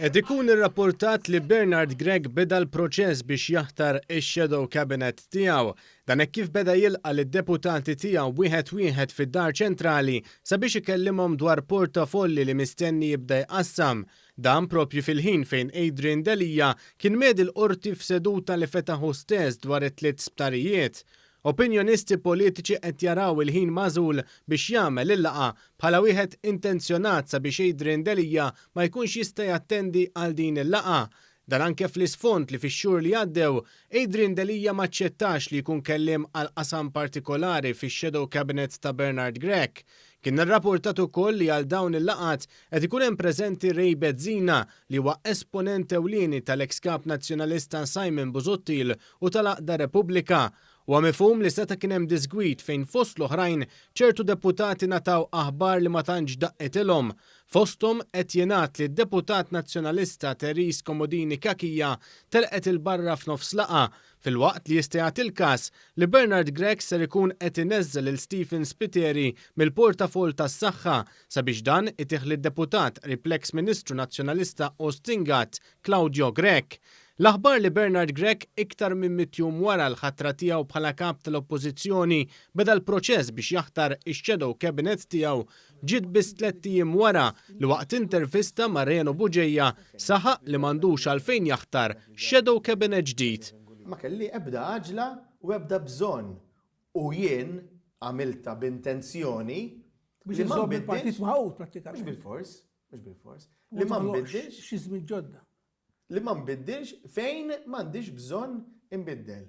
Ed ikun irrapportat li Bernard Gregg beda l-proċess biex jaħtar ix-shadow cabinet tiegħu. Dan hekk kif beda jilqa' lid-deputati tiegħu wieħed fid-Dar Ċentrali sabiex ikellimhom dwar portafolli li mistenni jibda jqassam. Dan propju fil-ħin fejn Adrian Delija kien medi l-qorti f'seduta li fetaħu stess dwar it-tliet sptarijiet. Opinjonisti politiċi qed jaraw il-ħin magħżul biex jagħmel il-laqa bħala wieħed intenzjonat sabiex Adrian Delija ma jkunx jista' jattendi għal din il-laqa. Dan anke fl-isfond li fix-xhur li għaddew, Adrian Delija maċċettax li jkun kelliem għal qasam partikolari fix-shadow cabinet ta' Bernard Gregg. Kien irrapportat ukoll li għal dawn il-laqat qed ikun hemm preżenti Ray Bezzina li huwa esponent ewlieni tal-eks kap nazzjonalista Simon Busuttil u tal-Aqda Repubblika. U mifhum li seta' kien hemm disgwit fejn fost l-oħrajn ċertu deputati nataw aħbar li ma tantx daqqitilhom. Fosthom qed jingħad li d-deputat nazzjonalista Therese Komodini Kakija telqet il-barra f'nofs laqa filwaqt li jista' jagħti il-każ li Bernard Gregg ser ikun qed ineżżel lil Stephen Spiteri mill-portafol tas-saħħa sabiex dan itih lid-deputat riplex Ministru Nazzjonalista Ostingat Claudio Gregg. L-aħbar li Bernard Gregg iktar minn 100 jum wara l-ħatra tiegħu bħala kap tal-Oppożizzjoni beda l-proċess biex jaħtar ix-shadow cabinet tiegħu ġiet biss 3 ijiem wara li waqt intervista ma' Reno Buġejja saħaq li m'għandux għalfejn jaħtar shadow cabinet ġdid. Ma kelli ebda għaġla u ebda bżonn u jien għamilta b'intenzjoni biex iżomm il-partit maħut prattikament. Mhux bil-fors. Li ma nbiddilx xi żmien ġodda. li ma nbiddilx fejn m'għandix bżonn inbiddel.